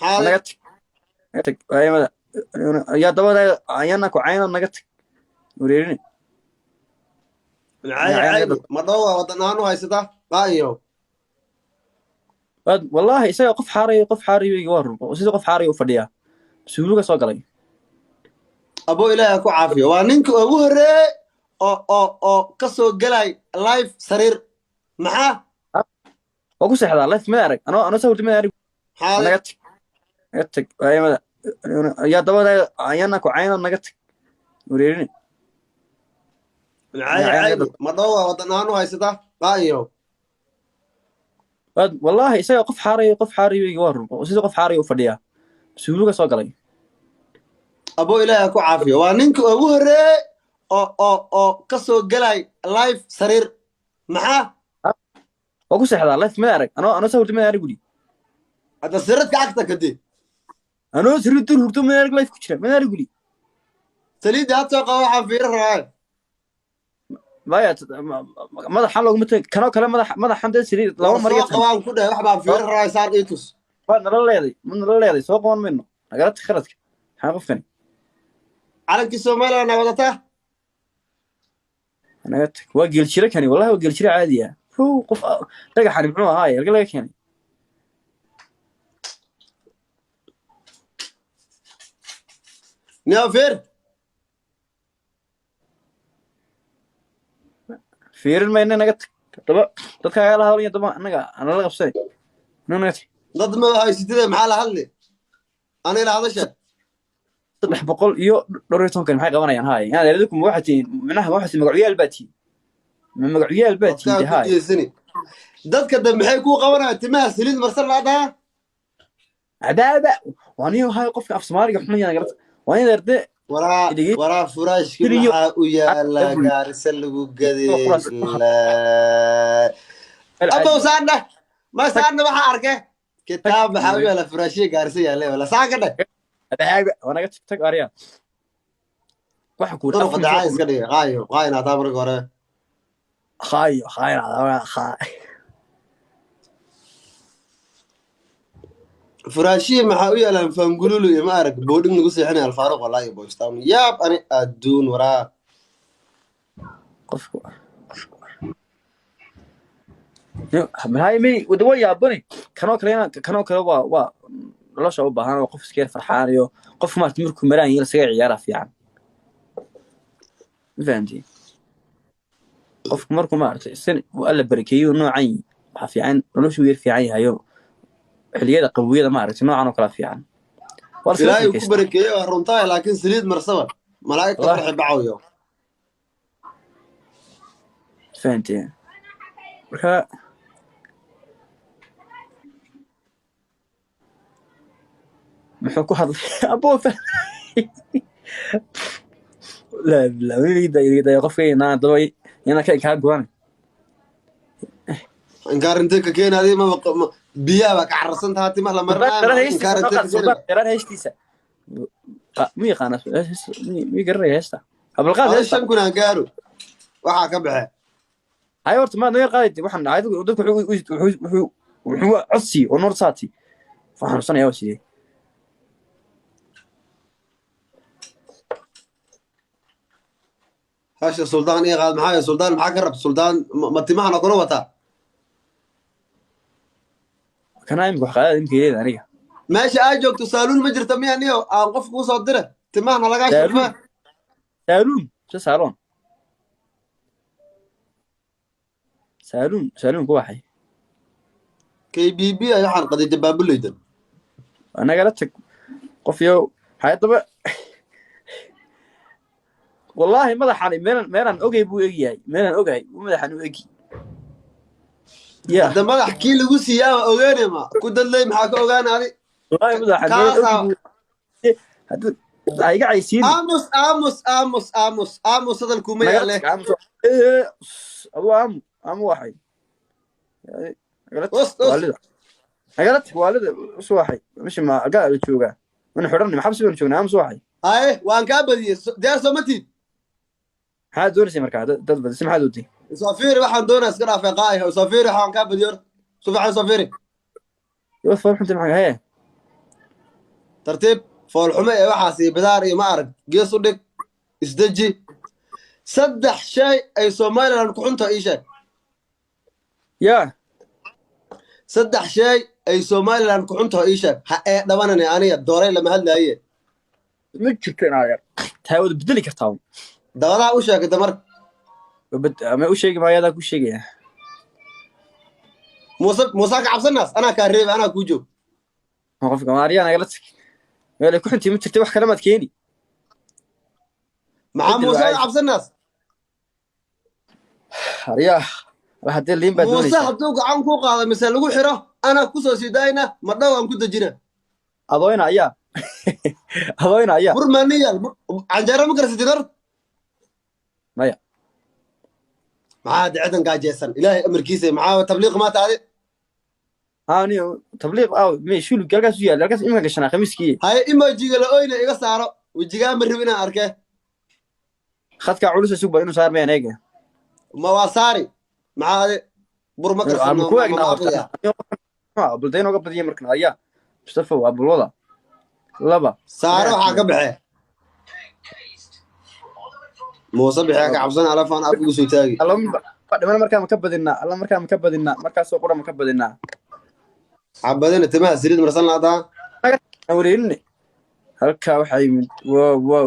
حاضر. naga tag ayamada yaa dabada ayana ku cayna naga tag wareerin معاي naga cayna عادي ما ضوى ودنانو هاي ستا قايو. dad wallahi isaga qof xaarayo iga waran oo sida qof xaarayo u fadhiya suuluga soo galay ابو الهي اكو عافيه وانك ugu horreey oo ka soo galay live sariir maxaa oo ku seexda life ma arag ano sawirta ma arag حاضر. naga tag ayamada yaa dabada ayana ku cayna naga tag wareerin معاي naga cayna عادي ما ضوى ودنانو هاي ستا قايو. dad wallahi isaga qof xaarayo iga waran oo sida qof xaarayo u fadhiya suuluga soo galay ابو الهي اكو عافيه وانك ugu horreey oo ka soo galay live sariir maxaa oo ku seexda life ma arag ano sawirta ma arag guri hada sariirka agta kadib ano sirritu hurto ma arag life ku jira ma arag guri saliidda had soo qaba waxaan fiirin rabaa. maya madaxa looguma tag kanoo kale madaxan dee saliid laba war mariga soo qabaan ku dhahay wax baan fiirin rabaa saan ii tus. waa nala leeday soo qaban mayno nagala tag khaladka maxaa qofkani calankii soomaaliya na wadataa naga tag waa geeljire kani wallahi waa geeljire caadi ah qof dhagaxani muxuu ahaaye halka laga keenay niyo fiir fiirin mayna naga tag daba dadkaaga la hawlaya daba annaga anala qabsanay naga tag dad ma haysatide maxaa la hadli ani la hadasha 300 iyo dhowr iyo toban maxay qabanayaan haaye inaad eedinku ma waxaad tihiin micnaha ma waxaad magacyaal baa tihiin ma magacyaal baa tihiin dadkaa ku haaye jeesani dadka dambe maxay kuu qabanayaan timaha saliid marsan laadaha عذابة وأنا هاي قف في سماري قف مني أنا قلت وأنا درت waraa furaashki تريو maxaa u yaala gaarisa lagu gaday abow saandhe ma saandhe waxaa arke kitaab maxaa u yaala furaashii gaarisa yaale wala saanka dheh عذابة وأنا قلت تك أريا واحد كور duruqa dacaa iska dhigay qaayin hataa marka hore خاي هذا خاي furaashihii maxaa u yaalaan fangululu iyo ma arag boodhing lagu seexinaya alfaaruq walaa iyo boystaan yaab ani adduun waraa قف هاي مي ودوا يا بني كانوا كلا وا لا شو بهان وقف سكير فرحان يو قف ما تمركم مران يلا سجع عيارة في عام فهمتي قف مركم ما أعرف السنة وقال بركيو نوعين في عين ولا شو ير في عين هايو حلية قوية ما أعرف نوع عنو كلا في عام ilaahay ku barakeeyey waa runtahay laakiin saliid marsaba malaa'igta farxi bacawiyo فهمتي محو ku hadlay abo لا يريد qofka inaan dabay inaan ka go'an inkaarintay ka keenay adii ma biyaha baa ka cararsan tahay timaha la marnaa inkaarintay heystiisa mi yaqaan mi garay heysta abalqaad heysta 5 kun aan gaaro waxaa ka baxay hay horta ma noo qaadid waxaan dhacay dadku wuxuu codsi oo noor saati waxaan sanaya oo sidii hasha suldaan iyo qaad maxaa suldaan maxaa ka rab suldaan ma timaha kula wataa kana imku xaqaad imkeeda aniga meesha aad joogto saaluun ma jirta miya niyo aan qof kuu soo dire timahana lagaa shafaa saaluun ku waxay KBB ay waxaan qaday jabaabulaydan anaga la tag qof yow haydaba wallahi madaxani meelan ogay buu egyahay meelan ogay madaxan u egi hada madax kii lagu siiyaa ogaanayma ku dadlay maxaa ka ogaanay wallahi madaxan hada ayga caysiin aamus hadal kuma yaale adu amu waxay والد صواحي مش ما قال جوجا من حرني ما حبس بين جوجنا أم صواحي هاي وان كابدي دير سمتي هذا دوري مركز دد بس اسمع دودي صفيري waxaan doonaa iska dhaafay qaay صفيري waxaan ka badiyo صفيري يوفر انت معك هي tartiib foolxumo ee waxaas iyo bidaar iyo ma arag gees u dhig isdeji saddex shay ay somaliland ku xunta ii sheeg yaa saddex shay ay somaliland ku xunta ii sheeg ha ee dhabanane aniga dooray lama hadlaaye ma jirto inaad yar taa wada bedeli kartaa dabadaa u sheegay damar ma u sheegi maayo adaa ku sheegaya muuse ka cabsanaas anaa kaa reebay anaa kuu joog qofka maariyaa nagala tag meel ay ku xuntii ma jirta wax kale maad keeni maxaa muuse ka cabsanaas aryaa wax haddii liin baad muuse doonaysaa hadduu gacan ku qaado mise lagu xiro anaa kusoo sii daayna ma dhow aan ku dejina adooyna ayaa adooyna ayaa burmaniyal canjeero ma karsatid hor maya maxaa dicidan gaajeysan ilaahay amarkiisa maxaa tabliiq maa taadi ani tabliiq aw me shulu galkaas u yaal galkaas imika gashanaa khamiiskii haye emojiga la oyna iga saaro wejigaa ma rib inaan arke khadka culus sug baa inuu saar meen eega ma waa saari maxaa adi bur ma aan ku eegna karsan buldayn uga badiya markan ayaa mustafa waa bulwada laba saare waxaa ka baxe muuse bixee ka cabsan alafaan af igu soo taagi dhiman markaan ka badinaa alla markaan ka badinaa markaasoo qura ma ka badinaa xabadina timaha saliid marsan laadaa wareerinne halkaa waxaa yimid wow